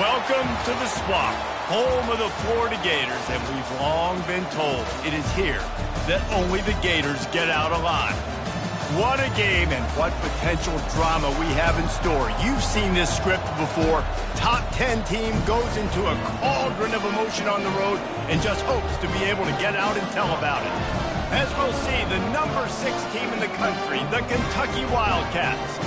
Welcome to the Swamp, home of the Florida Gators, and we've long been told it is here that only the Gators get out alive. What a game and what potential drama we have in store. You've seen this script before. Top 10 team goes into a cauldron of emotion on the road and just hopes to be able to get out and tell about it. As we'll see, the number 6 team in the country, the Kentucky Wildcats,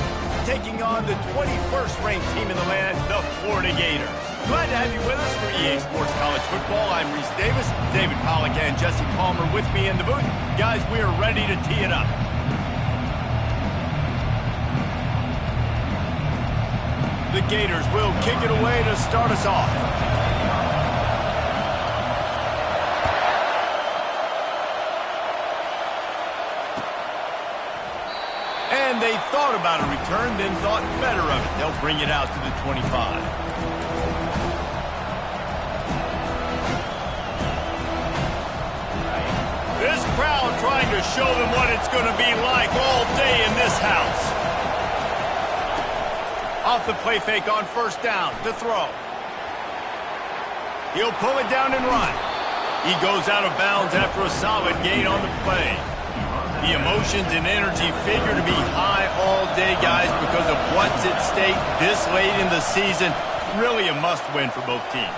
taking on the 21st ranked team in the land, the Florida Gators. Glad to have you with us for EA Sports College Football. I'm Reese Davis, David Pollack and Jesse Palmer with me in the booth. Guys, we are ready to tee it up. The Gators will kick it away to start us off. And they thought about a return, then thought better of it. They'll bring it out to the 25. This crowd trying to show them what it's going to be like all day in this house. Off the play fake on first down to throw. He'll pull it down and run. He goes out of bounds after a solid gain on the play. The emotions and energy figure to be high all day, guys, because of what's at stake this late in the season. Really a must-win for both teams.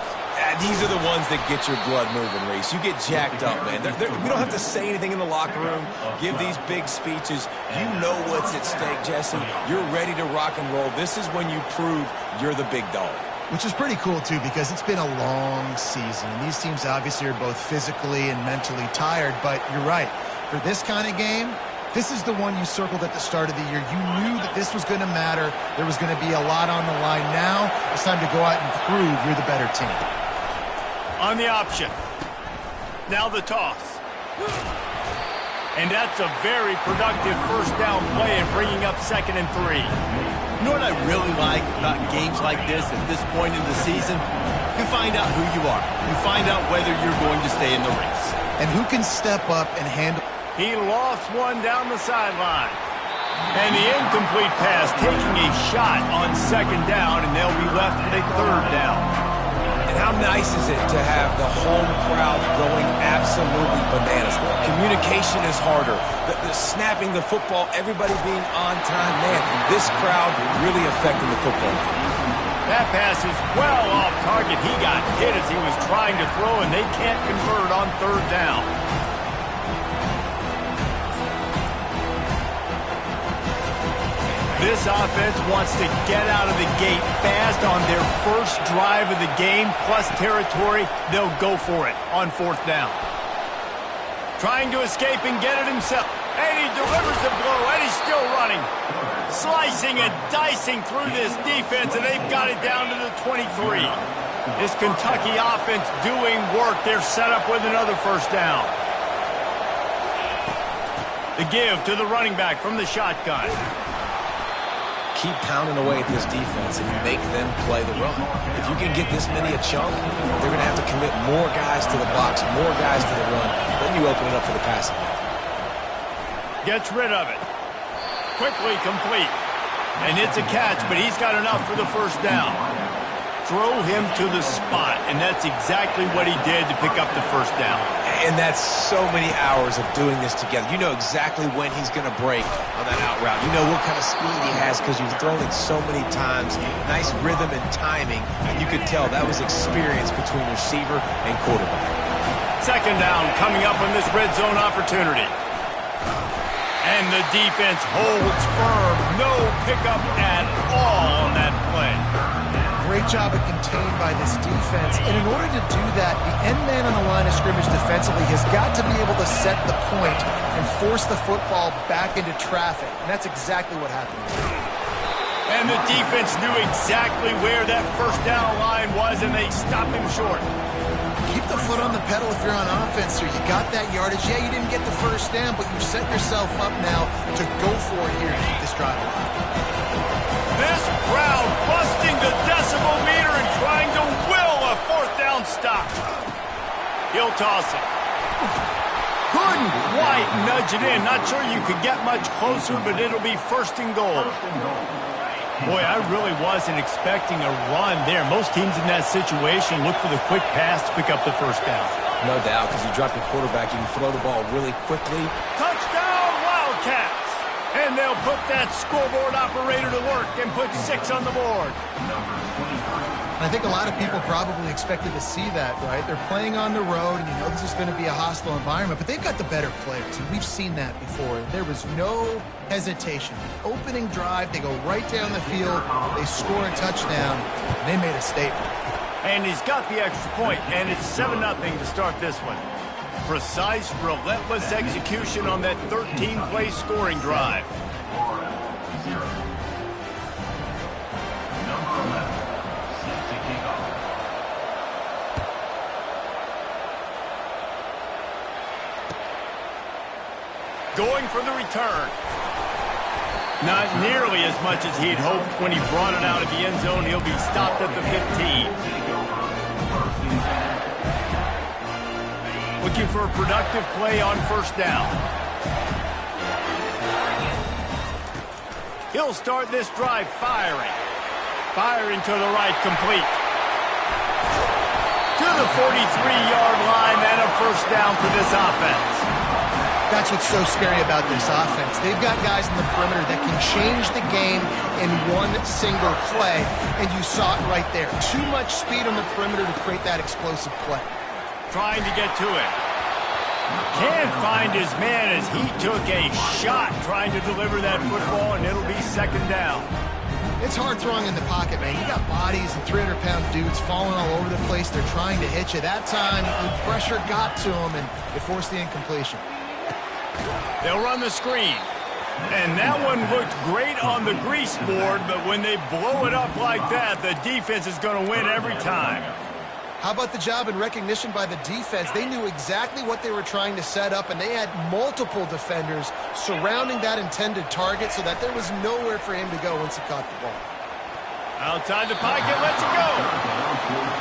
These are the ones that get your blood moving, Reese. You get jacked up, man. We don't have to say anything in the locker room, give these big speeches. You know what's at stake, Jesse. You're ready to rock and roll. This is when you prove you're the big dog. Which is pretty cool, too, because it's been a long season. These teams obviously are both physically and mentally tired, but you're right. For this kind of game, this is the one you circled at the start of the year. You knew that this was going to matter. There was going to be a lot on the line. Now it's time to go out and prove you're the better team. On the option. Now the toss. And that's a very productive first down play and bringing up 2nd and 3. You know what I really like about games like this at this point in the season? You find out who you are. You find out whether you're going to stay in the race. And who can step up and handle. He lost one down the sideline. And the incomplete pass taking a shot on 2nd down, and they'll be left with a 3rd down. And how nice is it to have the home crowd going absolutely bananas? Communication is harder. The snapping the football, everybody being on time. Man, this crowd really affecting the football game. That pass is well off target. He got hit as he was trying to throw, and they can't convert on 3rd down. This offense wants to get out of the gate fast on their first drive of the game, plus territory. They'll go for it on 4th down. Trying to escape and get it himself. And he delivers the blow, and he's still running. Slicing and dicing through this defense, and they've got it down to the 23. This Kentucky offense doing work. They're set up with another first down. The give to the running back from the shotgun. Keep pounding away at this defense and make them play the run. If you can get this many a chunk, they're going to have to commit more guys to the box, more guys to the run. Then you open it up for the passing game. Gets rid of it. Quickly complete. And it's a catch, but he's got enough for the first down. Throw him to the spot, and that's exactly what he did to pick up the first down. And that's so many hours of doing this together. You know exactly when he's going to break on that out route. You know what kind of speed he has because you've thrown it so many times. Nice rhythm and timing, and you could tell that was experience between receiver and quarterback. 2nd down coming up on this red zone opportunity. And the defense holds firm. No pickup at all on that play. Great job of contained by this defense. And in order to do that, the end man on the line of scrimmage defensively has got to be able to set the point and force the football back into traffic. And that's exactly what happened. And the defense knew exactly where that first down line was, and they stopped him short. Keep the foot on the pedal if you're on offense, sir. You got that yardage. Yeah, you didn't get the first down, but you set yourself up now to go for it here to keep this drive alive. This crowd busting the decibel meter and trying to will a 4th down stop. He'll toss it. Couldn't quite nudge it in. Not sure you could get much closer, but it'll be 1st and goal. Boy, I really wasn't expecting a run there. Most teams in that situation look for the quick pass to pick up the first down. No doubt, because you drop your quarterback, you can throw the ball really quickly. Touchdown, Wildcats! And they'll put that scoreboard operator to work and put 6 on the board. I think a lot of people probably expected to see that, right? They're playing on the road, and you know this is going to be a hostile environment, but they've got the better players, and we've seen that before. There was no hesitation. Opening drive, they go right down the field, they score a touchdown, and they made a statement. And he's got the extra point, and it's 7-0 to start this one. Precise, relentless execution on that 13-play scoring drive. Going for the return. Not nearly as much as he'd hoped when he brought it out of the end zone. He'll be stopped at the 15. Looking for a productive play on first down. He'll start this drive firing. Firing to the right, complete. To the 43-yard line and a first down for this offense. That's what's so scary about this offense. They've got guys in the perimeter that can change the game in one single play, and you saw it right there. Too much speed on the perimeter to create that explosive play. Trying to get to it. Can't find his man as he took a shot trying to deliver that football, and it'll be second down. It's hard throwing in the pocket, man. You got bodies and 300-pound dudes falling all over the place. They're trying to hit you. That time, the pressure got to him, and it forced the incompletion. They'll run the screen. And that one looked great on the grease board, but when they blow it up like that, the defense is going to win every time. How about the job and recognition by the defense? They knew exactly what they were trying to set up, and they had multiple defenders surrounding that intended target so that there was nowhere for him to go once he caught the ball. Outside the pocket, let's go.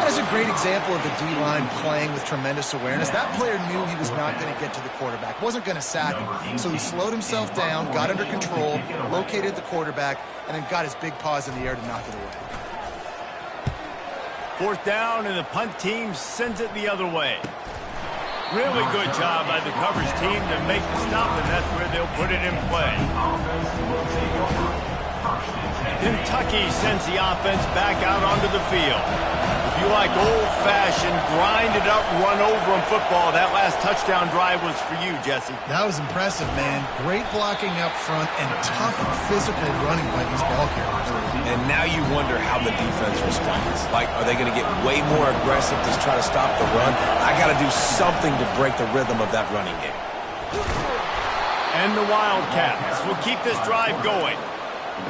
That is a great example of the D-line playing with tremendous awareness. That player knew he was not going to get to the quarterback, wasn't going to sack him. So he slowed himself down, got under control, located the quarterback, and then got his big paws in the air to knock it away. Fourth down, and the punt team sends it the other way. Really good job by the coverage team to make the stop, and that's where they'll put it in play. Kentucky sends the offense back out onto the field. If you like old-fashioned, grind-it-up, run-over-'em football, that last touchdown drive was for you, Jesse. That was impressive, man. Great blocking up front and tough physical running by these ball carriers. And now you wonder how the defense responds. Like, are they going to get way more aggressive to try to stop the run? I got to do something to break the rhythm of that running game. And the Wildcats will keep this drive going.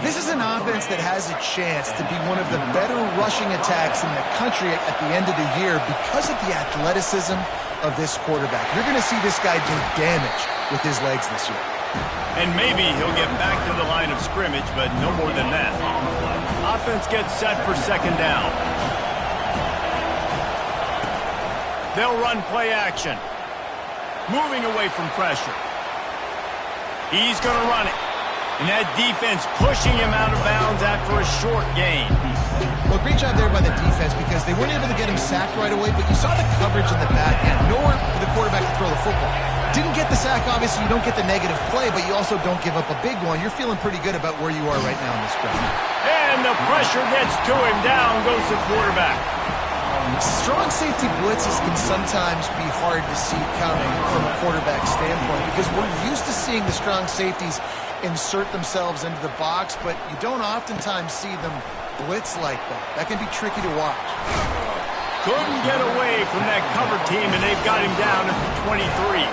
This is an offense that has a chance to be one of the better rushing attacks in the country at the end of the year because of the athleticism of this quarterback. You're going to see this guy do damage with his legs this year. And maybe he'll get back to the line of scrimmage, but no more than that. Offense gets set for second down. They'll run play action. Moving away from pressure. He's going to run it. And that defense pushing him out of bounds after a short gain. Well, great job there by the defense because they weren't able to get him sacked right away, but you saw the coverage in the back end. Nowhere for the quarterback to throw the football. Didn't get the sack, obviously. You don't get the negative play, but you also don't give up a big one. You're feeling pretty good about where you are right now in this drive. And the pressure gets to him. Down goes the quarterback. Strong safety blitzes can sometimes be hard to see coming from a quarterback standpoint because we're used to seeing the strong safeties insert themselves into the box, but you don't oftentimes see them blitz like that. That can be tricky to watch. Couldn't get away from that cover team, and they've got him down at the 23.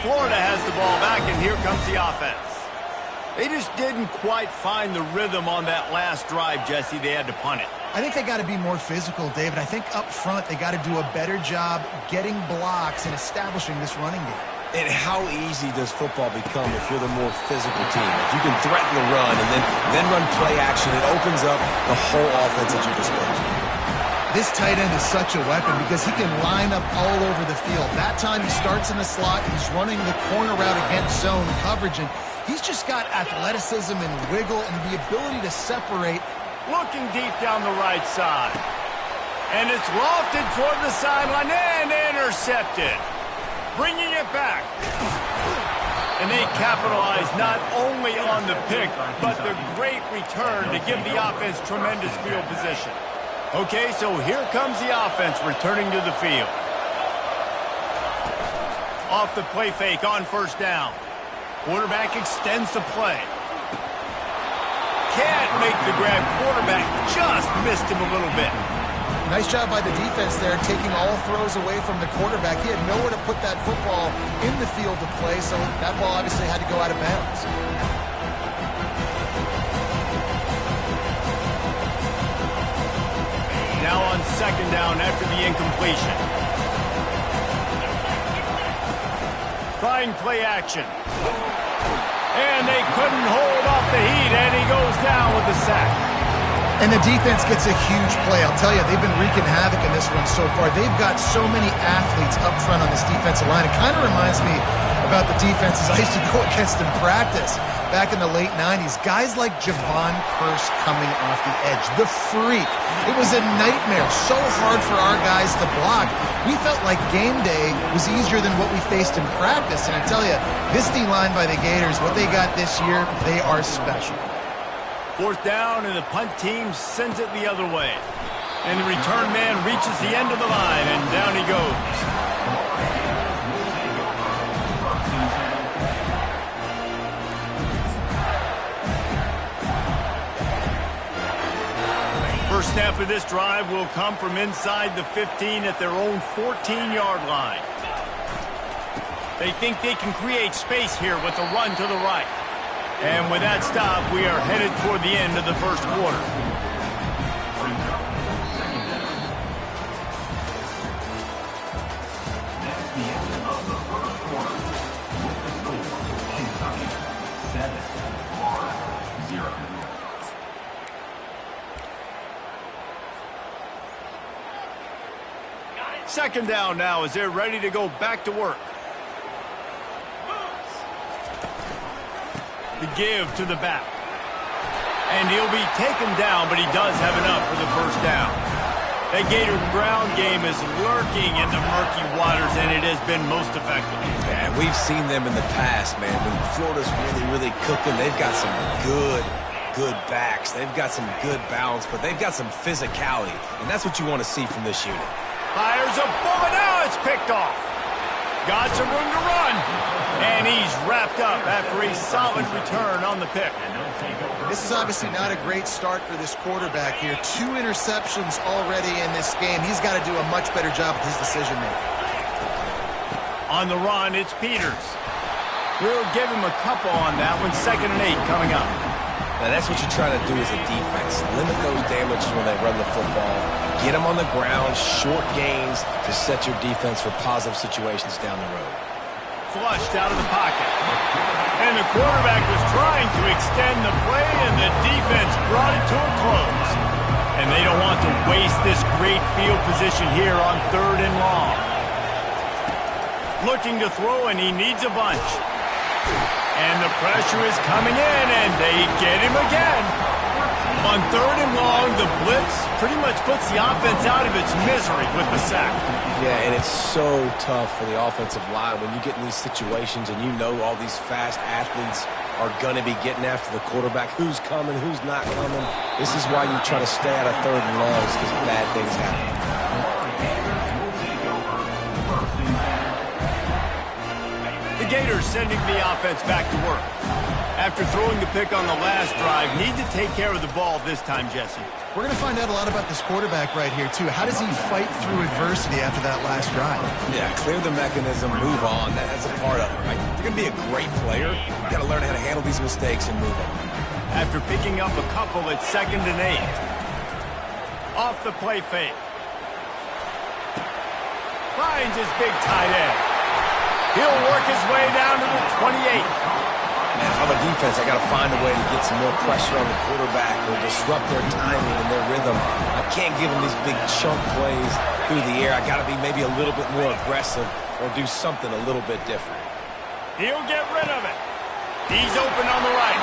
Florida has the ball back, and here comes the offense. They just didn't quite find the rhythm on that last drive, Jesse. They had to punt it. I think they got to be more physical, David. I think up front they got to do a better job getting blocks and establishing this running game. And how easy does football become if you're the more physical team? If you can threaten the run and then run play action, it opens up the whole offense at your disposal. This tight end is such a weapon because he can line up all over the field. That time he starts in the slot, he's running the corner route against zone coverage, and he's just got athleticism and wiggle and the ability to separate. Looking deep down the right side. And it's lofted toward the sideline and intercepted. Bringing it back. And they capitalize not only on the pick, but the great return to give the offense tremendous field position. Okay, so here comes the offense returning to the field. Off the play fake on first down. Quarterback extends the play. Can't make the grab. Quarterback just missed him a little bit. Nice job by the defense there, taking all throws away from the quarterback. He had nowhere to put that football in the field to play, so that ball obviously had to go out of bounds. Now on second down after the incompletion. Trying play action. And they couldn't hold off the heat, and he goes down with the sack. And the defense gets a huge play. I'll tell you, they've been wreaking havoc in this one so far. They've got so many athletes up front on this defensive line. It kind of reminds me about the defenses I used to go against in practice back in the late 90s. Guys like Javon Curse coming off the edge. The freak. It was a nightmare. So hard for our guys to block. We felt like game day was easier than what we faced in practice. And I tell you, this D-line by the Gators, what they got this year, they are special. Fourth down, and the punt team sends it the other way. And the return man reaches the end of the line, and down he goes. First snap of this drive will come from inside the 15 at their own 14-yard line. They think they can create space here with a run to the right. And with that stop, we are headed toward the end of the first quarter. Second down now as they're ready to go back to work. The give to the back. And he'll be taken down, but he does have enough for the first down. That Gator ground game is lurking in the murky waters, and it has been most effective. Yeah, we've seen them in the past, man. When Florida's really cooking, they've got some good backs. They've got some good balance, but they've got some physicality, and that's what you want to see from this unit. Fires a bullet. Now it's picked off. Got some room to run. And he's wrapped up after a solid return on the pick. This is obviously not a great start for this quarterback here. 2 interceptions already in this game. He's got to do a much better job with his decision-making. On the run, it's Peters. We'll give him a couple on that one. 2nd and 8 coming up. Now, that's what you try to do as a defense. Limit those damages when they run the football. Get them on the ground, short gains to set your defense for positive situations down the road. Flushed out of the pocket. And the quarterback was trying to extend the play, and the defense brought it to a close. And they don't want to waste this great field position here on 3rd and long. Looking to throw, and he needs a bunch. And the pressure is coming in, and they get him again. On 3rd and long, the blitz pretty much puts the offense out of its misery with the sack. Yeah, and it's so tough for the offensive line when you get in these situations and you know all these fast athletes are going to be getting after the quarterback. Who's coming, who's not coming. This is why you try to stay out of 3rd and longs, because bad things happen. The Gators sending the offense back to work. After throwing the pick on the last drive, need to take care of the ball this time, Jesse. We're going to find out a lot about this quarterback right here, too. How does he fight through adversity after that last drive? Yeah, clear the mechanism, move on. That's a part of it, right? If you're going to be a great player, you got to learn how to handle these mistakes and move on. After picking up a couple at 2nd and 8. Off the play fake. Finds his big tight end. He'll work his way down to the 28. Man, if I'm a defense, I got to find a way to get some more pressure on the quarterback or disrupt their timing and their rhythm. I can't give them these big chunk plays through the air. I got to be maybe a little bit more aggressive or do something a little bit different. He'll get rid of it. He's open on the right.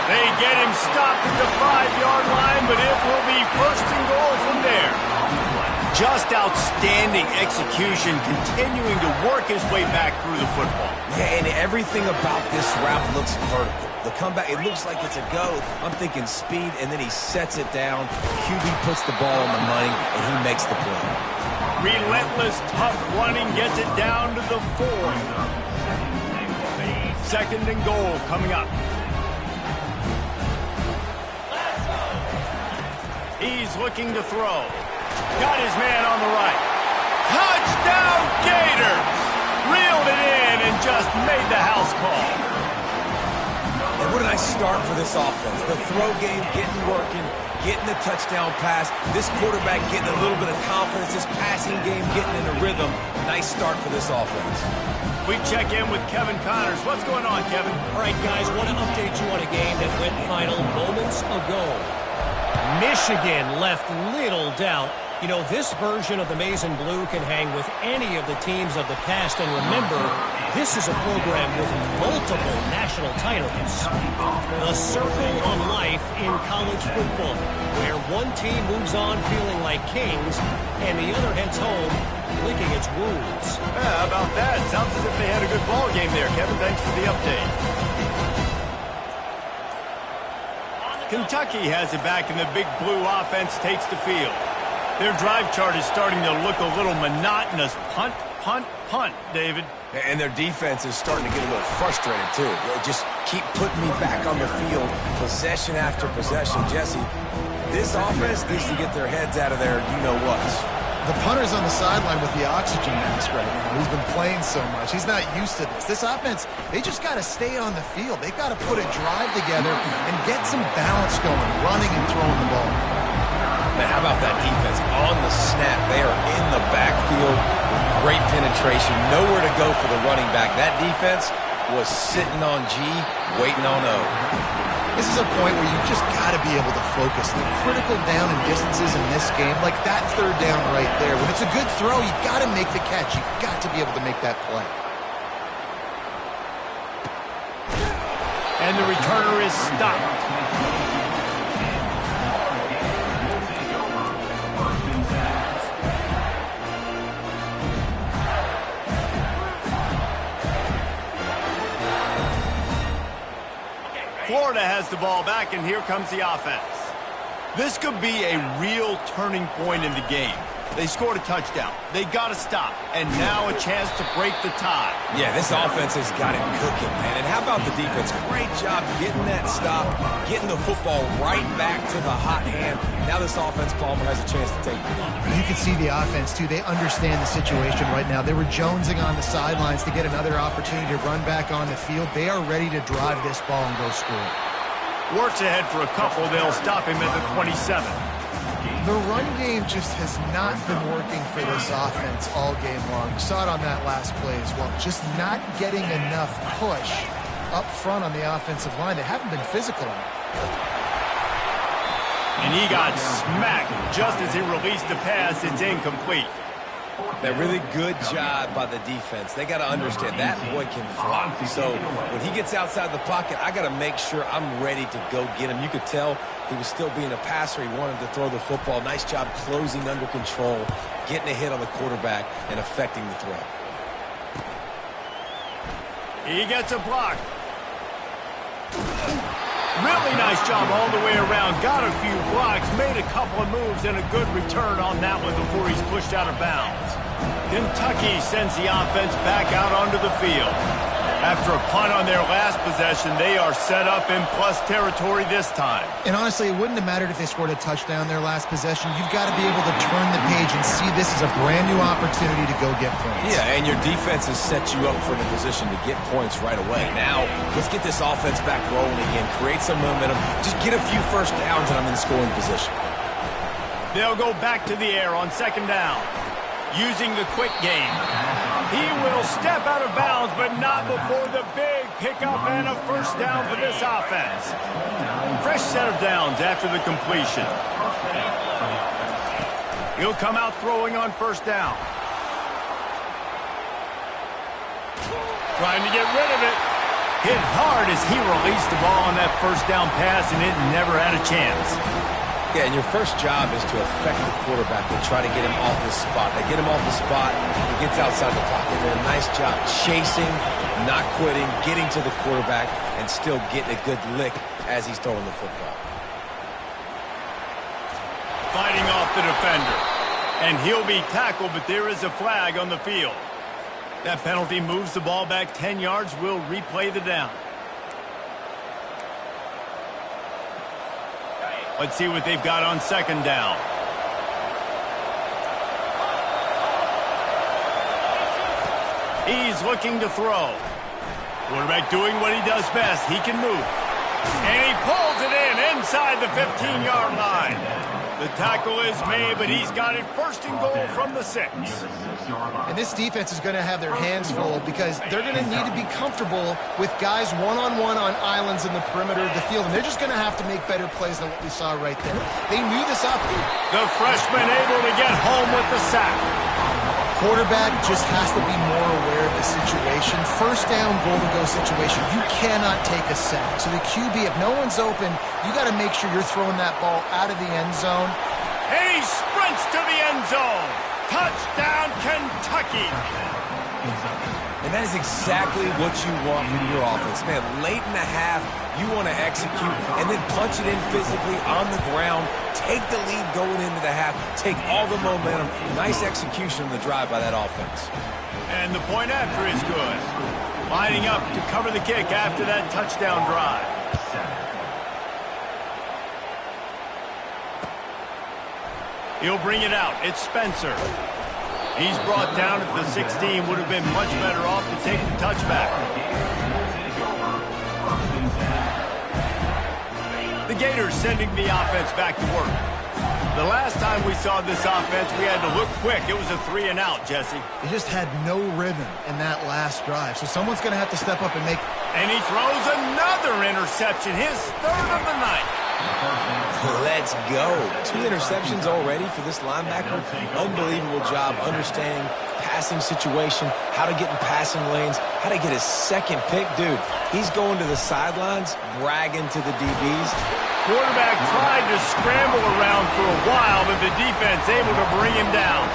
They get him stopped at the 5-yard line, but it will be first and goal from there. Just outstanding execution, continuing to work his way back through the football. Yeah, and everything about this route looks vertical. The comeback, it looks like it's a go. I'm thinking speed, and then he sets it down. QB puts the ball on the money, and he makes the play. Relentless, tough running gets it down to the 4. Second and goal coming up. He's looking to throw. Got his man on the right. Touchdown Gators! Reeled it in and just made the house call. And what did I start for this offense? The throw game getting working, getting the touchdown pass. This quarterback getting a little bit of confidence. This passing game getting in a rhythm. Nice start for this offense. We check in with Kevin Connors. What's going on, Kevin? All right, guys, want to update you on a game that went final moments ago. Michigan left little doubt. You know, this version of the Maize and Blue can hang with any of the teams of the past. And remember, this is a program with multiple national titles. The circle of life in college football, where one team moves on feeling like kings, and the other heads home licking its wounds. Yeah, how about that? Sounds as if they had a good ball game there, Kevin. Thanks for the update. Kentucky has it back, and the Big Blue offense takes the field. Their drive chart is starting to look a little monotonous. Punt, punt, punt, David. And their defense is starting to get a little frustrated, too. They just keep putting me back on the field, possession after possession. Jesse, this offense needs to get their heads out of there, you-know-whats. The punter's on the sideline with the oxygen mask right now. He's been playing so much. He's not used to this. This offense, they just got to stay on the field. They've got to put a drive together and get some balance going, running and throwing the ball. Man, how about that defense? On the snap, they are in the backfield with great penetration. Nowhere to go for the running back. That defense was sitting on G, waiting on O. This is a point where you just got to be able to focus. The critical down and distances in this game, like that third down right there. When it's a good throw, you got to make the catch. You've got to be able to make that play. And the returner is stopped. Florida has the ball back, and here comes the offense. This could be a real turning point in the game. They scored a touchdown. They got to stop, and now a chance to break the tie. Yeah, this offense has got it cooking, man. And how about the defense? Great job getting that stop, getting the football right back to the hot hand. Now this offense, Palmer, has a chance to take the lead. You can see the offense, too. They understand the situation right now. They were jonesing on the sidelines to get another opportunity to run back on the field. They are ready to drive this ball and go score. Works ahead for a couple. They'll stop him at the 27. The run game just has not been working for this offense all game long. You saw it on that last play as well. Just not getting enough push up front on the offensive line. They haven't been physical enough. And he got smacked just as he released the pass. It's incomplete. That really good job by the defense. They got to understand that boy can fly. So when he gets outside the pocket, I got to make sure I'm ready to go get him. You could tell he was still being a passer. He wanted to throw the football. Nice job closing under control, getting a hit on the quarterback, and affecting the throw. He gets a block. Really nice job all the way around. Got a few blocks, made a couple of moves, and a good return on that one before he's pushed out of bounds. Kentucky sends the offense back out onto the field. After a punt on their last possession, they are set up in plus territory this time. And honestly, it wouldn't have mattered if they scored a touchdown their last possession. You've got to be able to turn the page and see this as a brand new opportunity to go get points. Yeah, and your defense has set you up for the position to get points right away. Now, let's get this offense back rolling again, create some momentum, just get a few first downs, and I'm in scoring position. They'll go back to the air on second down, using the quick game. He will step out of bounds, but not before the big pickup and a first down for this offense. Fresh set of downs after the completion. He'll come out throwing on first down. Trying to get rid of it. Hit hard as he released the ball on that first down pass, and it never had a chance. Yeah, and your first job is to affect the quarterback and try to get him off the spot. They get him off the spot, he gets outside the clock. They did a nice job chasing, not quitting, getting to the quarterback, and still getting a good lick as he's throwing the football. Fighting off the defender. And he'll be tackled, but there is a flag on the field. That penalty moves the ball back 10 yards. We'll replay the down. Let's see what they've got on second down. He's looking to throw. Quarterback doing what he does best. He can move. And he pulls it in inside the 15-yard line. The tackle is made, but he's got it first and goal from the 6. And this defense is going to have their hands full because they're going to need to be comfortable with guys one-on-one on islands in the perimeter of the field. And they're just going to have to make better plays than what we saw right there. They knew this up. The freshman able to get home with the sack. Quarterback just has to be more aware of the situation. First down, goal-to-go situation. You cannot take a sack. So the QB, if no one's open, you got to make sure you're throwing that ball out of the end zone. And he sprints to the end zone. Touchdown, Kentucky. And that is exactly what you want from your offense. Man, late in the half, you want to execute and then punch it in physically on the ground, take the lead going into the half, take all the momentum. Nice execution on the drive by that offense. And the point after is good. Lining up to cover the kick after that touchdown drive. He'll bring it out. It's Spencer. He's brought down at the 16. Would have been much better off to take the touchback. The Gators sending the offense back to work. The last time we saw this offense, we had to look quick. It was a 3-and-out, Jesse. They just had no rhythm in that last drive. So someone's going to have to step up and make... And he throws another interception, his third of the night. Let's go. 2 interceptions already for this linebacker. Unbelievable job understanding passing situation, how to get in passing lanes, how to get his second pick. Dude, he's going to the sidelines, bragging to the DBs. Quarterback tried to scramble around for a while, but the defense able to bring him down.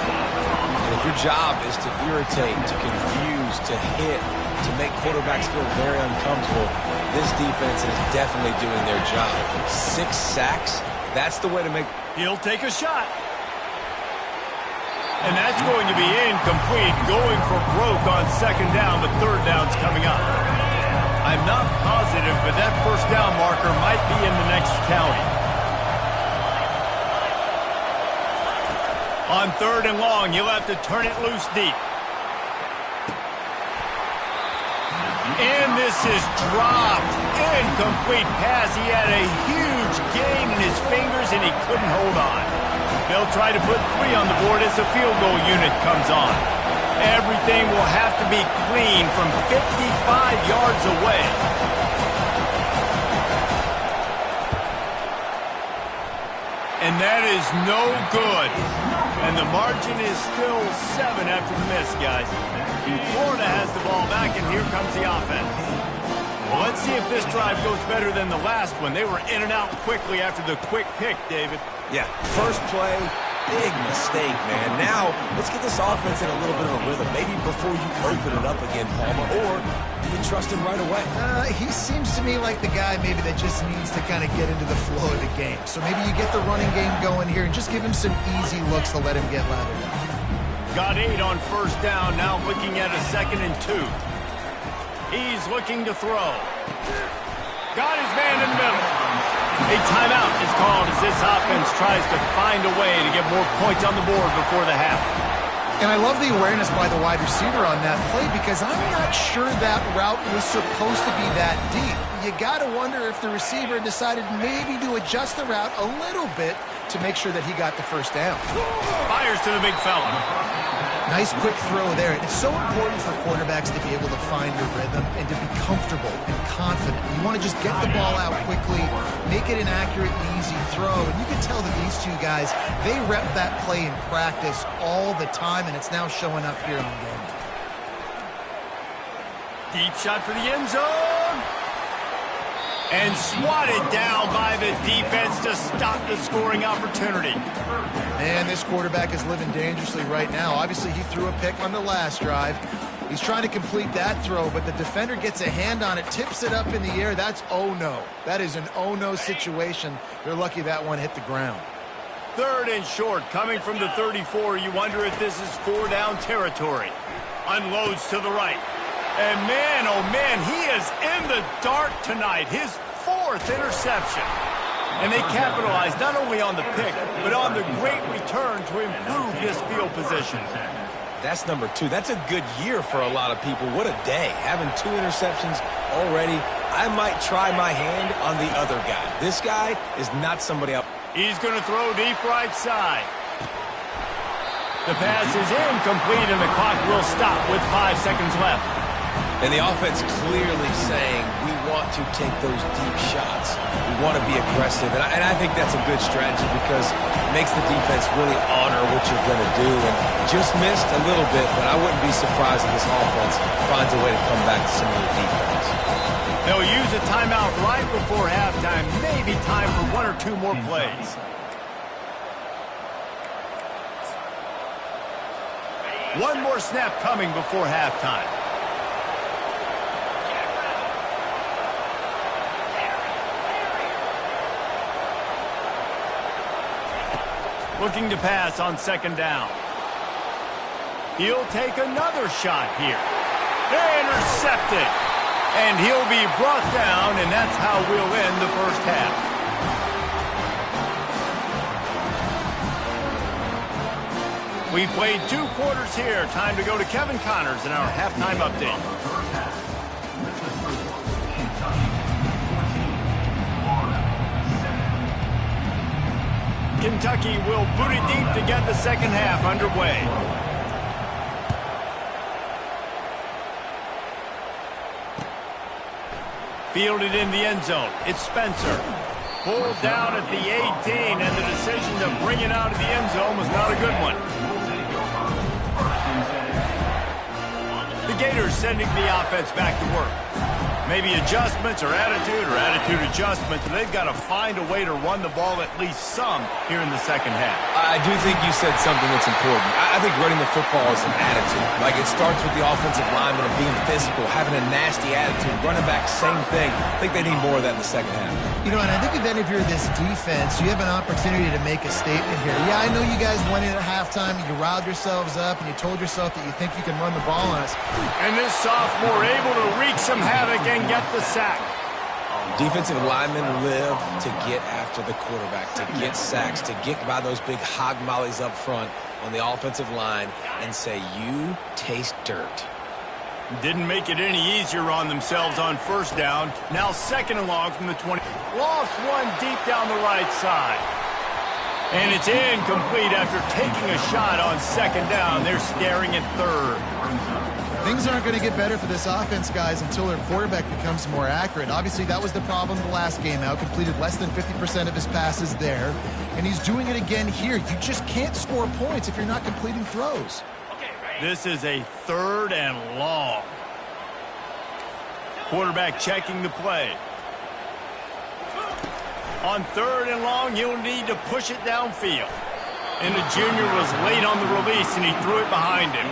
And if your job is to irritate, to confuse, to hit, to make quarterbacks feel very uncomfortable, this defense is definitely doing their job. 6 sacks, that's the way to make... He'll take a shot. And that's going to be incomplete, going for broke on second down, but third down's coming up. I'm not positive, but that first down marker might be in the next county. On third and long, he'll have to turn it loose deep. And this is dropped. Incomplete pass. He had a huge gain in his fingers, and he couldn't hold on. They'll try to put 3 on the board as the field goal unit comes on. Everything will have to be clean from 55 yards away. And that is no good. And the margin is still 7 after the miss, guys. Florida has the ball back, and here comes the offense. Well, let's see if this drive goes better than the last one. They were in and out quickly after the quick pick, David. Yeah, first play, big mistake, man. Now, let's get this offense in a little bit of a rhythm. Maybe before you open it up again, Palmer, or you can trust him right away. He seems to me like the guy maybe that just needs to kind of get into the flow of the game. So maybe you get the running game going here and just give him some easy looks to let him get lathered up. Got 8 on first down, now looking at a 2nd and 2. He's looking to throw. Got his man in the middle. A timeout is called as this offense tries to find a way to get more points on the board before the half. And I love the awareness by the wide receiver on that play because I'm not sure that route was supposed to be that deep. You got to wonder if the receiver decided maybe to adjust the route a little bit to make sure that he got the first down. Fires to the big fella. Nice quick throw there. It's so important for quarterbacks to be able to find your rhythm and to be comfortable and confident. You want to just get the ball out quickly, make it an accurate and easy throw. And you can tell that these two guys, they rep that play in practice all the time, and it's now showing up here on game. Deep shot for the end zone. And swatted down by the defense to stop the scoring opportunity. Man, this quarterback is living dangerously right now. Obviously, he threw a pick on the last drive. He's trying to complete that throw, but the defender gets a hand on it, tips it up in the air. That's oh-no. That is an oh-no situation. They're lucky that one hit the ground. 3rd and short, coming from the 34. You wonder if this is 4-down territory. Unloads to the right. And man, oh man, he is in the dark tonight. His 4th interception. And they capitalized not only on the pick, but on the great return to improve this field position. That's number 2. That's a good year for a lot of people. What a day. Having 2 interceptions already. I might try my hand on the other guy. This guy is not somebody else. He's going to throw deep right side. The pass is incomplete, and the clock will stop with 5 seconds left. And the offense clearly saying, we want to take those deep shots. We want to be aggressive. And I think that's a good strategy because it makes the defense really honor what you're going to do. And just missed a little bit, but I wouldn't be surprised if this offense finds a way to come back to some of the defense. They'll use a timeout right before halftime. Maybe time for 1 or 2 more plays. One more snap coming before halftime. Looking to pass on 2nd down. He'll take another shot here. Intercepted. And he'll be brought down, and that's how we'll end the first half. We've played 2 quarters here. Time to go to Kevin Connors in our halftime update. Kentucky will boot it deep to get the second half underway. Fielded in the end zone. It's Spencer. Pulled down at the 18, and the decision to bring it out of the end zone was not a good one. The Gators sending the offense back to work. Maybe adjustments or attitude adjustments, and they've got to find a way to run the ball at least some here in the second half. I do think you said something that's important. I think running the football is an attitude. Like, it starts with the offensive lineman and being physical, having a nasty attitude. Running back, same thing. I think they need more of that in the second half. You know, and I think then if you're this defense, you have an opportunity to make a statement here. Yeah, I know you guys went in at halftime, you riled yourselves up, and you told yourself that you think you can run the ball on us. And this sophomore able to wreak some havoc and get the sack. Defensive linemen live to get after the quarterback, to get sacks, to get by those big hog mollies up front on the offensive line and say, you taste dirt. Didn't make it any easier on themselves on 1st down. Now 2nd and long from the 20. Lost one deep down the right side. And it's incomplete after taking a shot on 2nd down. They're staring at 3rd. Things aren't going to get better for this offense, guys, until their quarterback becomes more accurate. Obviously, that was the problem the last game out. Completed less than 50% of his passes there. And he's doing it again here. You just can't score points if you're not completing throws. This is a 3rd and long. Quarterback checking the play. On 3rd and long, you'll need to push it downfield. And the junior was late on the release, and he threw it behind him.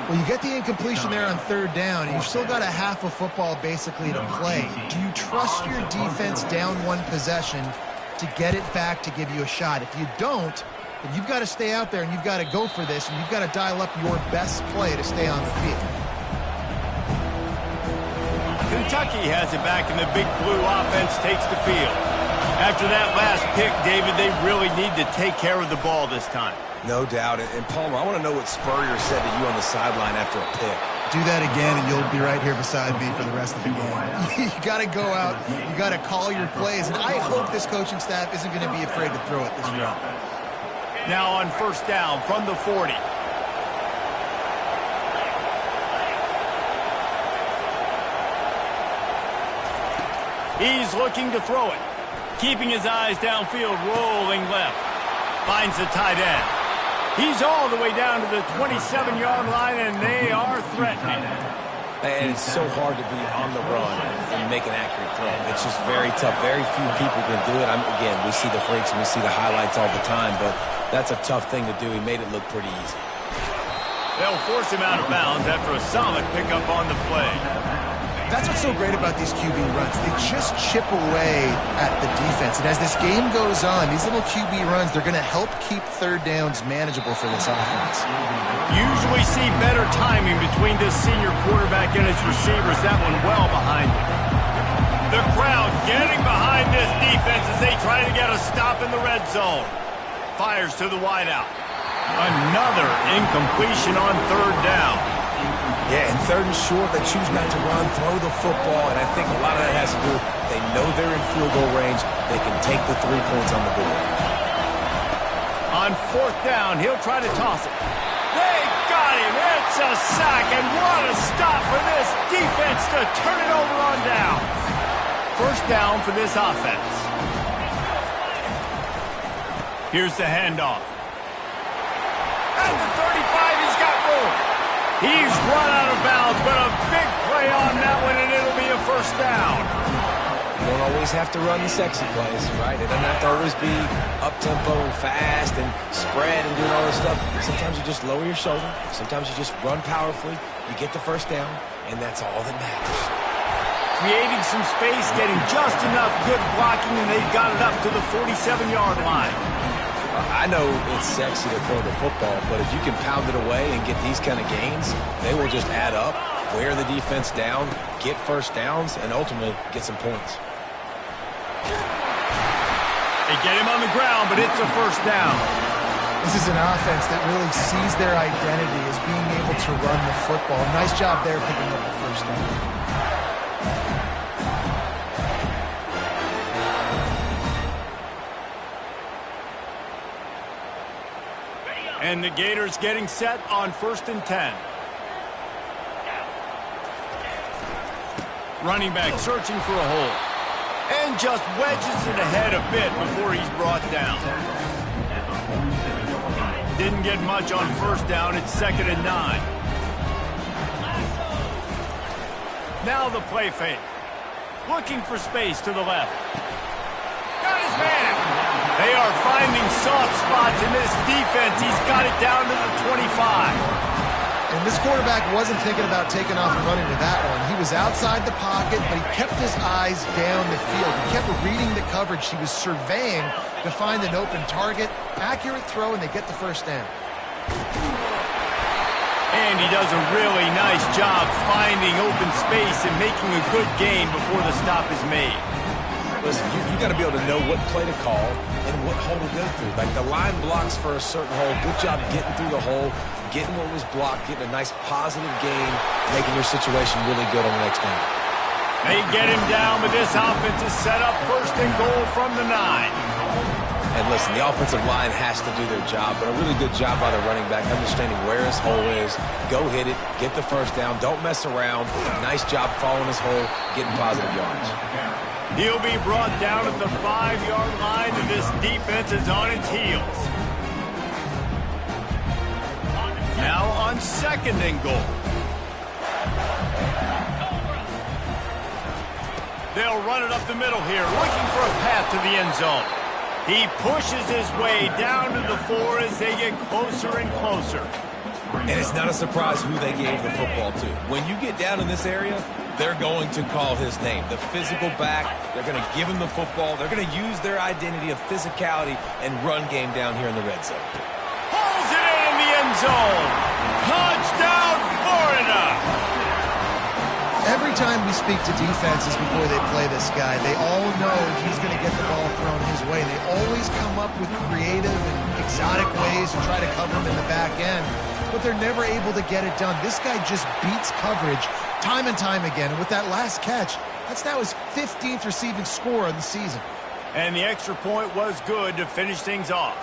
Well, you get the incompletion there on 3rd down, and you've still got a half of football basically to play. Do you trust your defense down 1 possession to get it back to give you a shot? If you don't, then you've got to stay out there, and you've got to go for this, and you've got to dial up your best play to stay on the field. Kentucky has it back, and the Big Blue offense takes the field. After that last pick, David, they really need to take care of the ball this time. No doubt. And Palmer, I want to know what Spurrier said to you on the sideline after a pick. Do that again, and you'll be right here beside me for the rest of the game. You got to go out. You got to call your plays. And I hope this coaching staff isn't going to be afraid to throw it this route. Now on 1st down from the 40. He's looking to throw it. Keeping his eyes downfield, rolling left. Finds the tight end. He's all the way down to the 27-yard line, and they are threatening. And it's so hard to be on the run and make an accurate throw. It's just very tough. Very few people can do it. Again, we see the freaks and we see the highlights all the time, but that's a tough thing to do. He made it look pretty easy. They'll force him out of bounds after a solid pickup on the play. That's what's so great about these QB runs. They just chip away at the defense. And as this game goes on, these little QB runs, they're going to help keep third downs manageable for this offense. Usually see better timing between this senior quarterback and his receivers. That one well behind him. The crowd getting behind this defense as they try to get a stop in the red zone. Fires to the wideout. Another incompletion on third down. Yeah, and third and short, they choose not to run, throw the football, and I think a lot of that has to do with they know they're in field goal range. They can take the 3 points on the board. On fourth down, he'll try to toss it. They got him. It's a sack, and what a stop for this defense to turn it over on down. First down for this offense. Here's the handoff. At the 35, he's got room. He's run out of bounds, but a big play on that one, and it'll be a first down. You don't always have to run the sexy plays, right? It doesn't have to always be up-tempo and fast and spread and doing all this stuff. Sometimes you just lower your shoulder. Sometimes you just run powerfully. You get the first down, and that's all that matters. Creating some space, getting just enough good blocking, and they've got it up to the 47-yard line. I know it's sexy to throw the football, but if you can pound it away and get these kind of gains, they will just add up, wear the defense down, get first downs, and ultimately get some points. They get him on the ground, but it's a first down. This is an offense that really sees their identity as being able to run the football. Nice job there picking up the first down. And the Gators getting set on 1st and 10. Running back searching for a hole. And just wedges it ahead a bit before he's brought down. Didn't get much on first down. It's 2nd and 9. Now the play fake. Looking for space to the left. Got his man. They are finding soft spots in this defense. He's got it down to the 25. And this quarterback wasn't thinking about taking off and running with that one. He was outside the pocket, but he kept his eyes down the field. He kept reading the coverage. He was surveying to find an open target. Accurate throw, and they get the first down. And he does a really nice job finding open space and making a good gain before the stop is made. Listen, you got to be able to know what play to call and what hole to go through. Like the line blocks for a certain hole. Good job getting through the hole, getting what was blocked, getting a nice positive gain, making your situation really good on the next down. They get him down, but this offense is set up 1st and goal from the 9. And listen, the offensive line has to do their job, but a really good job by the running back, understanding where his hole is. Go hit it, get the first down, don't mess around. Nice job following his hole, getting positive yards. He'll be brought down at the 5-yard line, and this defense is on its heels. Now on 2nd and goal. They'll run it up the middle here, looking for a path to the end zone. He pushes his way down to the 4 as they get closer and closer. And it's not a surprise who they gave the football to. When you get down in this area, they're going to call his name. The physical back, they're going to give him the football. They're going to use their identity of physicality and run game down here in the red zone. Pulls it in the end zone. Touchdown, Florida! Every time we speak to defenses before they play this guy, they all know he's going to get the ball thrown his way. They always come up with creative and exotic ways to try to cover him in the back end, but they're never able to get it done. This guy just beats coverage time and time again, and with that last catch, that's now his 15th receiving score of the season. And the extra point was good to finish things off.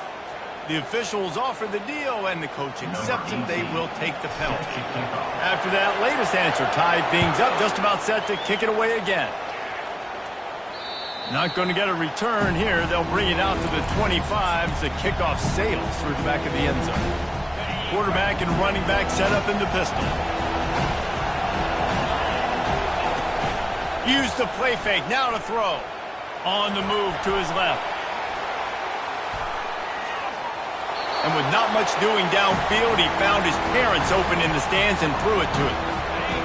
The officials offer the deal, and the coach accepts it. They will take the penalty. After that latest answer tied things up, just about set to kick it away again. Not going to get a return here. They'll bring it out to the 25 as the kickoff sails through the back of the end zone. Quarterback and running back set up in the pistol. Use the play fake. Now to throw. On the move to his left. And with not much doing downfield, he found his parents open in the stands and threw it to him.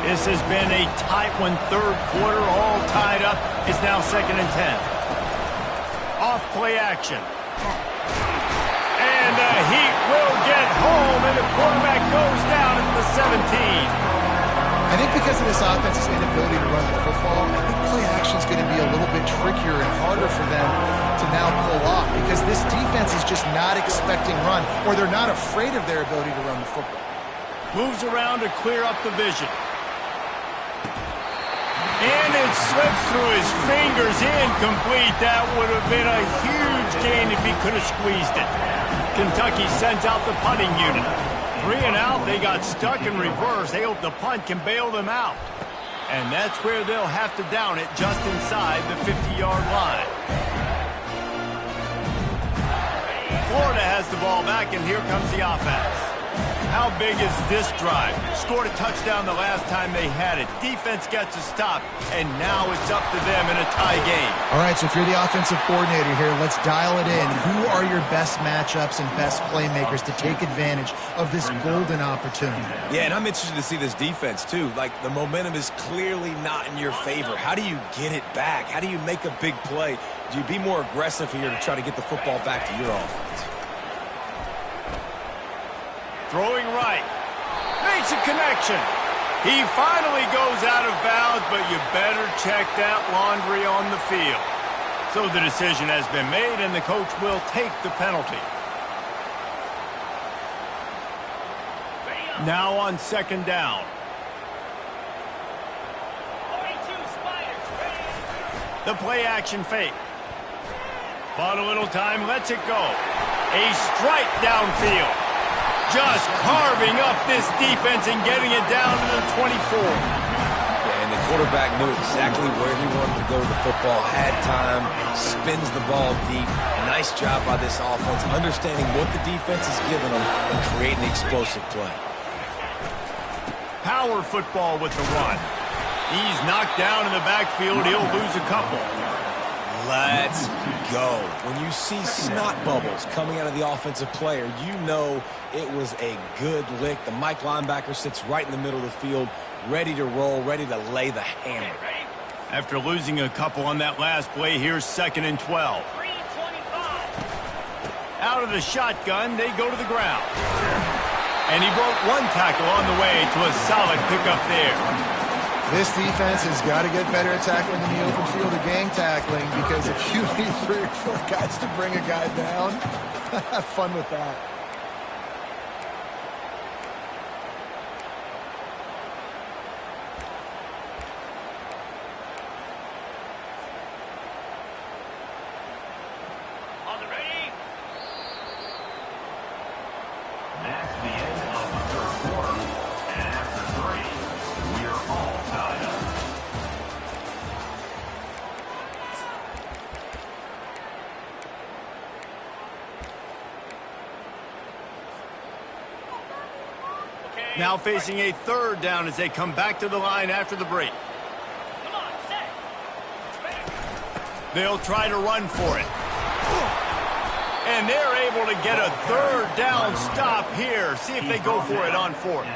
This has been a tight one, third quarter, all tied up. It's now 2nd and 10. Off play action. And the Heat will get home, and the quarterback goes down at the 17. I think because of this offense's inability to run the football, I think play action is going to be a little bit trickier and harder for them to now pull off because this defense is just not expecting run, or they're not afraid of their ability to run the football. Moves around to clear up the vision. And it slips through his fingers, incomplete. That would have been a huge gain if he could have squeezed it. Kentucky sends out the punting unit. 3 and out, they got stuck in reverse. They hope the punt can bail them out. And that's where they'll have to down it just inside the 50-yard line. Florida has the ball back, and here comes the offense. How big is this drive? Scored a touchdown the last time they had it. Defense gets a stop, and now it's up to them in a tie game. All right, so if you're the offensive coordinator here, let's dial it in. Who are your best matchups and best playmakers to take advantage of this golden opportunity? Yeah, and I'm interested to see this defense, too. Like, the momentum is clearly not in your favor. How do you get it back? How do you make a big play? Do you be more aggressive here to try to get the football back to your offense? Throwing right. Makes a connection. He finally goes out of bounds, but you better check that laundry on the field. So the decision has been made, and the coach will take the penalty. Now on 2nd down. The play action fake. Bought a little time, lets it go. A strike downfield. Just carving up this defense and getting it down to the 24. Yeah, and the quarterback knew exactly where he wanted to go with the football, had time, spins the ball deep. Nice job by this offense, understanding what the defense is giving them and creating the explosive play. Power football with the run. He's knocked down in the backfield. He'll lose a couple. Let's go. When you see snot bubbles coming out of the offensive player, you know it was a good lick. The Mike linebacker sits right in the middle of the field, ready to roll, ready to lay the hammer. After losing a couple on that last play, here's 2nd and 12. Out of the shotgun, they go to the ground. And he broke one tackle on the way to a solid pickup there. This defense has got to get better at tackling in the open field or gang tackling, because if you need 3 or 4 guys to bring a guy down, have fun with that. On the ready. That's the end of the 3rd quarter. And after 3, we are all tied up. Now facing a 3rd down as they come back to the line after the break. Come on, set. They'll try to run for it. And they're able to get a 3rd down stop here. See if they go for it on 4th.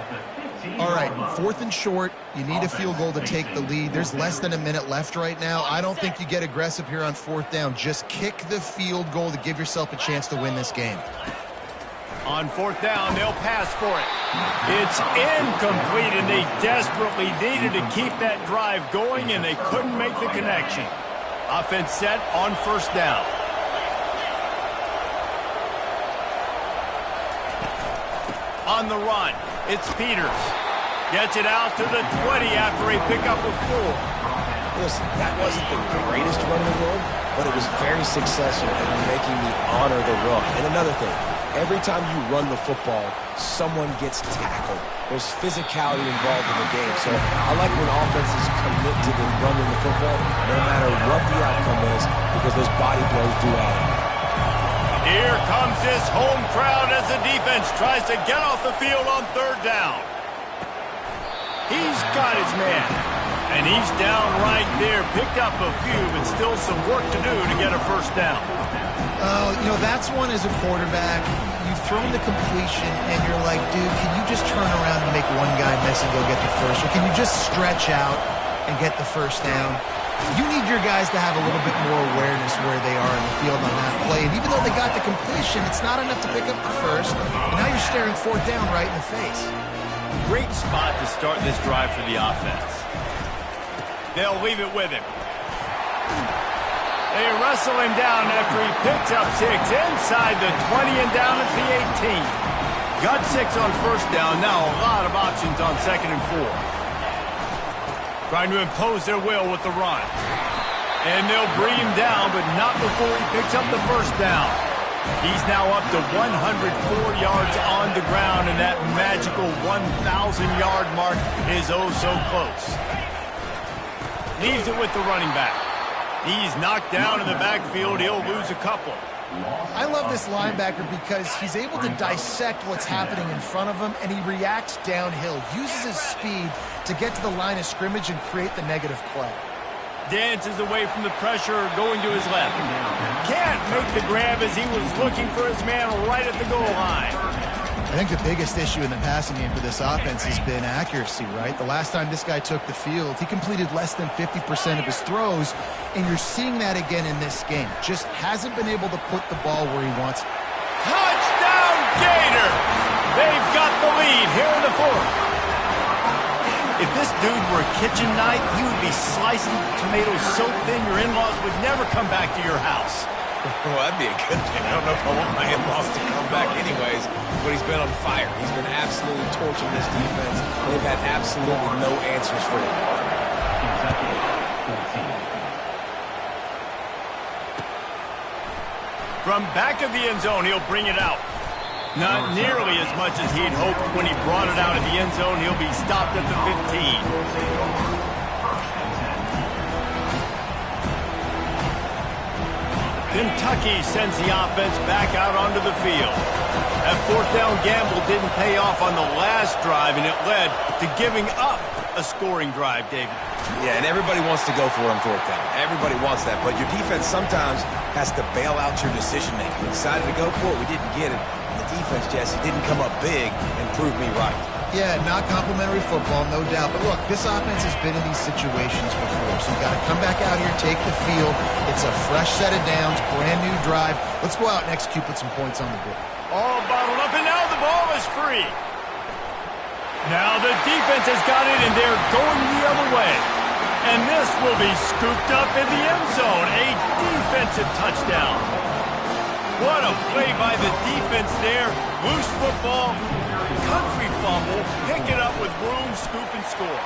All right, 4th and short. You need a field goal to take the lead. There's less than a minute left right now. I don't think you get aggressive here on 4th down. Just kick the field goal to give yourself a chance to win this game. On 4th down, they'll pass for it. It's incomplete, and they desperately needed to keep that drive going, and they couldn't make the connection. Offense set on 1st down. On the run, it's Peters. Gets it out to the 20 after a pickup of 4. Listen, that wasn't the greatest run in the world, but it was very successful in making me honor the run. And another thing, Every time you run the football, someone gets tackled. There's physicality involved in the game. So I like when offenses commit to the running the football, no matter what the outcome is, because those body blows do add up. Here comes this home crowd as the defense tries to get off the field on third down. He's got his man, and he's down right there. Picked up a few, but still some work to do to get a first down. You know, that's one as a quarterback. You've thrown the completion, and you're like, dude, can you just turn around and make one guy miss and go get the first? Or can you just stretch out and get the first down? You need your guys to have a little bit more awareness where they are in the field on that play. And even though they got the completion, it's not enough to pick up the first. And now you're staring fourth down right in the face. Great spot to start this drive for the offense. They'll leave it with him. They wrestle him down after he picks up 6 inside the 20 and down at the 18. Got 6 on first down. Now a lot of options on 2nd and 4. Trying to impose their will with the run. And they'll bring him down, but not before he picks up the first down. He's now up to 104 yards on the ground, and that magical 1,000-yard mark is oh so close. Leaves it with the running back. He's knocked down in the backfield. He'll lose a couple. I love this linebacker because he's able to dissect what's happening in front of him, and he reacts downhill, uses his speed to get to the line of scrimmage and create the negative play. Dances away from the pressure, going to his left. Can't make the grab as he was looking for his man right at the goal line. I think the biggest issue in the passing game for this offense has been accuracy, right? The last time this guy took the field, he completed less than 50% of his throws, and you're seeing that again in this game. Just hasn't been able to put the ball where he wants. Touchdown, Gator! They've got the lead here in the fourth. If this dude were a kitchen knife, you would be slicing tomatoes so thin your in-laws would never come back to your house. Well, that'd be a good thing. I don't know if I want my in-laws to come back anyways, but he's been on fire. He's been absolutely torching this defense. They've had absolutely no answers for him. From back of the end zone, he'll bring it out. Not nearly as much as he'd hoped when he brought it out of the end zone. He'll be stopped at the 15. Kentucky sends the offense back out onto the field. That fourth down gamble didn't pay off on the last drive, and it led to giving up a scoring drive, David. Yeah, and everybody wants to go for it on fourth down. Everybody wants that, but your defense sometimes has to bail out your decision-making. We decided to go for it. We didn't get it. And the defense, Jesse, didn't come up big and prove me right. Yeah, not complimentary football, no doubt. But look, this offense has been in these situations before, so you've got to come back out here, take the field. It's a fresh set of downs, brand new drive. Let's go out and execute, put some points on the board. All bottled up, and now the ball is free. Now the defense has got it, and they're going the other way. And this will be scooped up in the end zone. A defensive touchdown. What a play by the defense there. Loose football, country fumble, pick it up with room, scoop, and score.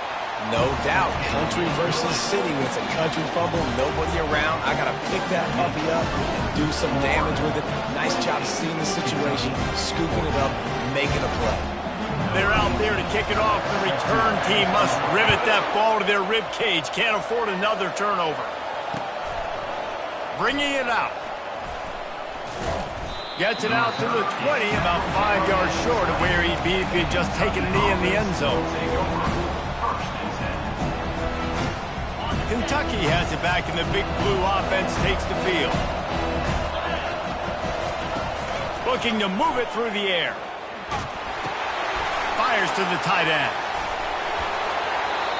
No doubt. Country versus city. When it's a country fumble, nobody around. I got to pick that puppy up and do some damage with it. Nice job seeing the situation, scooping it up, making a play. They're out there to kick it off. The return team must rivet that ball to their rib cage. Can't afford another turnover. Bringing it out. Gets it out to the 20, about 5 yards short of where he'd be if he had just taken a knee in the end zone. Kentucky has it back, and the big blue offense takes the field. Looking to move it through the air. Fires to the tight end.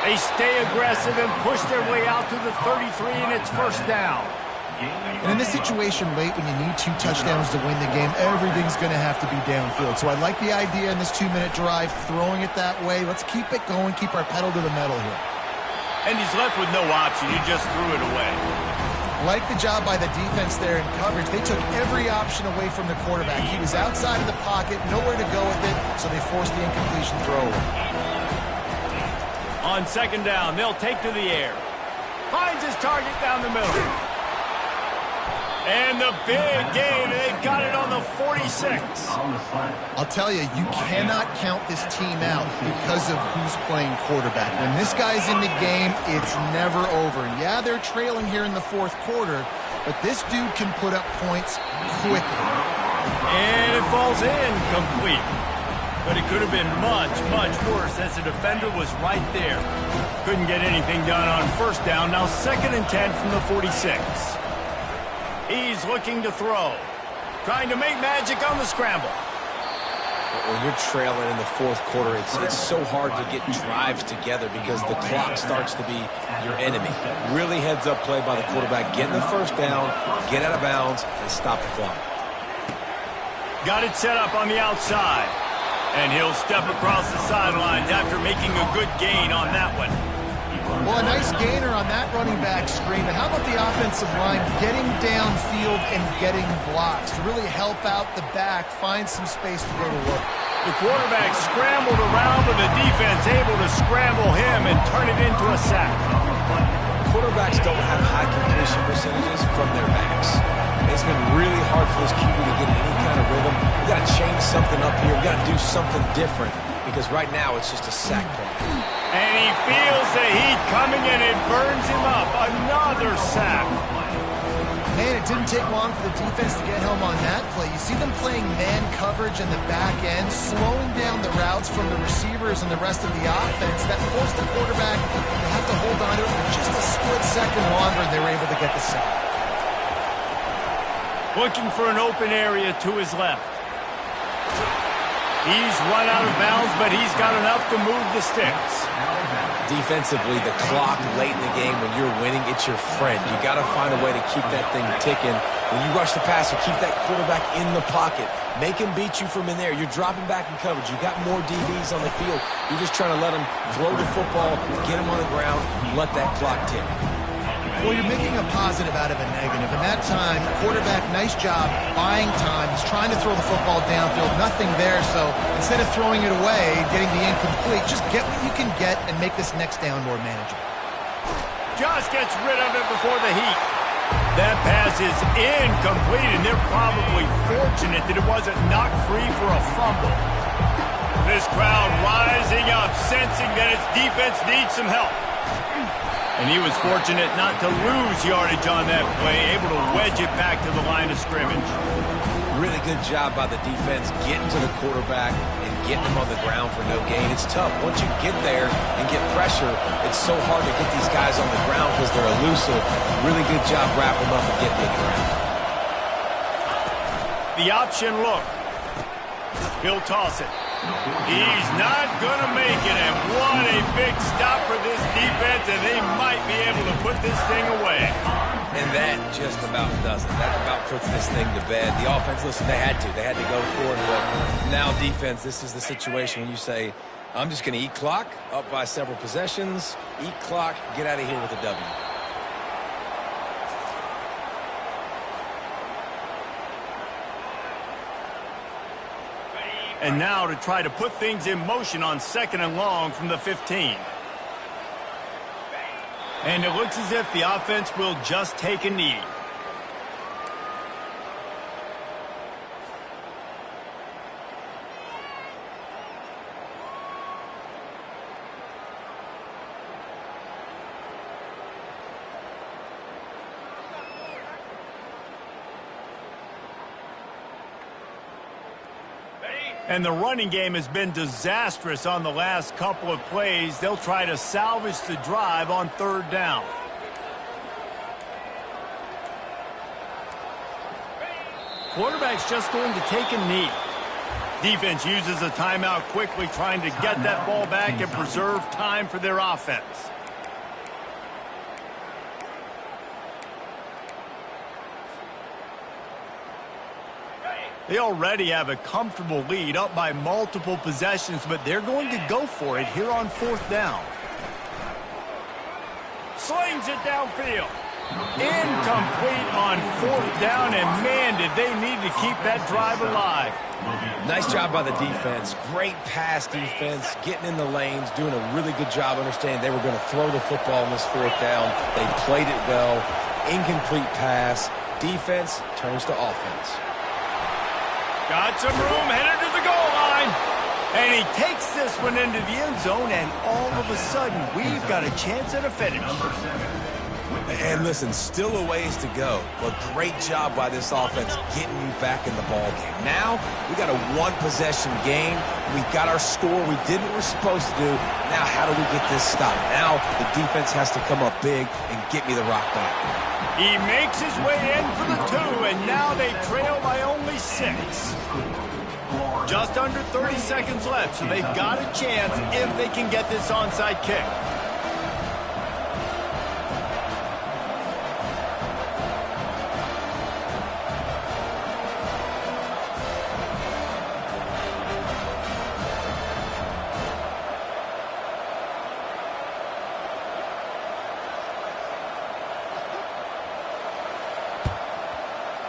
They stay aggressive and push their way out to the 33, and it's first down. And in this situation late when you need 2 touchdowns to win the game, everything's going to have to be downfield. So I like the idea in this 2-minute drive, throwing it that way. Let's keep it going, keep our pedal to the metal here. And he's left with no option. He just threw it away. Like the job by the defense there in coverage. They took every option away from the quarterback. He was outside of the pocket, nowhere to go with it, so they forced the incompletion throw. On second down, they'll take to the air. Finds his target down the middle. And the big gain, they've got it on the 46. I'll tell you, you cannot count this team out because of who's playing quarterback. When this guy's in the game, it's never over. And yeah, they're trailing here in the fourth quarter, but this dude can put up points quickly. And it falls in complete. But it could have been much, much worse as the defender was right there. Couldn't get anything done on first down. Now 2nd and 10 from the 46. He's looking to throw. Trying to make magic on the scramble. When you're trailing in the fourth quarter, it's so hard to get drives together because the clock starts to be your enemy. Really heads-up play by the quarterback. Get the first down, get out of bounds, and stop the clock. Got it set up on the outside. And he'll step across the sidelines after making a good gain on that one. Well, a nice gainer on that running back screen. And how about the offensive line getting downfield and getting blocks to really help out the back, find some space to go to work? The quarterback scrambled around, but the defense able to scramble him and turn it into a sack. Quarterbacks don't have high completion percentages from their backs. It's been really hard for this QB to get any kind of rhythm. We've got to change something up here. We've got to do something different because right now it's just a sack play. And he feels the heat coming and it burns him up. Another sack. Man, it didn't take long for the defense to get home on that play. You see them playing man coverage in the back end, slowing down the routes from the receivers and the rest of the offense. That forced the quarterback to have to hold on to it for just a split second longer, and they were able to get the sack. Looking for an open area to his left. He's run out of bounds, but he's got enough to move the sticks. Defensively, the clock late in the game, when you're winning, it's your friend. You got to find a way to keep that thing ticking. When you rush the passer, keep that quarterback in the pocket. Make him beat you from in there. You're dropping back in coverage. You got more DBs on the field. You're just trying to let him throw the football, get him on the ground, let that clock tick. Well, you're making a positive out of a negative. And that time, quarterback, nice job, buying time. He's trying to throw the football downfield. Nothing there, so instead of throwing it away, getting the incomplete, just get what you can get and make this next down more manageable. Just gets rid of it before the heat. That pass is incomplete, and they're probably fortunate that it wasn't knocked free for a fumble. This crowd rising up, sensing that its defense needs some help. And he was fortunate not to lose yardage on that play, able to wedge it back to the line of scrimmage. Really good job by the defense getting to the quarterback and getting him on the ground for no gain. It's tough. Once you get there and get pressure, it's so hard to get these guys on the ground because they're elusive. Really good job wrapping them up and getting to the ground. The option look. He'll toss it. He's not going to make it, and what a big stop for this defense, and they might be able to put this thing away. And that just about does it. That about puts this thing to bed. The offense, listen, they had to go for it, but now defense, this is the situation when you say, I'm just going to eat clock, up by several possessions, eat clock, get out of here with a W. And now to try to put things in motion on 2nd and long from the 15. And it looks as if the offense will just take a knee. And the running game has been disastrous on the last couple of plays. They'll try to salvage the drive on 3rd down. Quarterback's just going to take a knee. Defense uses a timeout quickly, trying to get that ball back and preserve time for their offense. They already have a comfortable lead, up by multiple possessions, but they're going to go for it here on 4th down. Slings it downfield. Incomplete on 4th down, and man, did they need to keep that drive alive. Nice job by the defense. Great pass defense, getting in the lanes, doing a really good job understanding they were going to throw the football on this 4th down. They played it well. Incomplete pass. Defense turns to offense. Got some room, headed to the goal line. And he takes this one into the end zone, and all of a sudden, we've got a chance at a finish. And listen, still a ways to go, but great job by this offense getting you back in the ball game. Now, we got a one-possession game. We got our score. We did what we're supposed to do. Now, how do we get this stopped? Now, the defense has to come up big and get me the rock back. He makes his way in for the 2, and now they trail by only 6. Just under 30 seconds left, so they've got a chance if they can get this onside kick.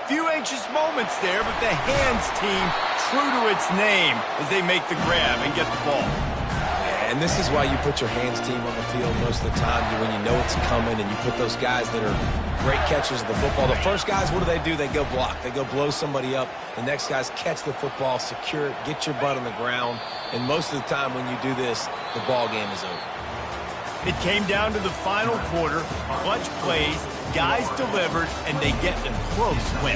Few anxious moments there, but the hands team true to its name as they make the grab and get the ball. Yeah, and this is why you put your hands team on the field most of the time, when you know it's coming, and you put those guys that are great catchers of the football. The first guys, what do? They go block. They go blow somebody up. The next guys catch the football, secure it, get your butt on the ground. And most of the time when you do this, the ball game is over. It came down to the final quarter, clutch plays, guys delivered, and they get a close win.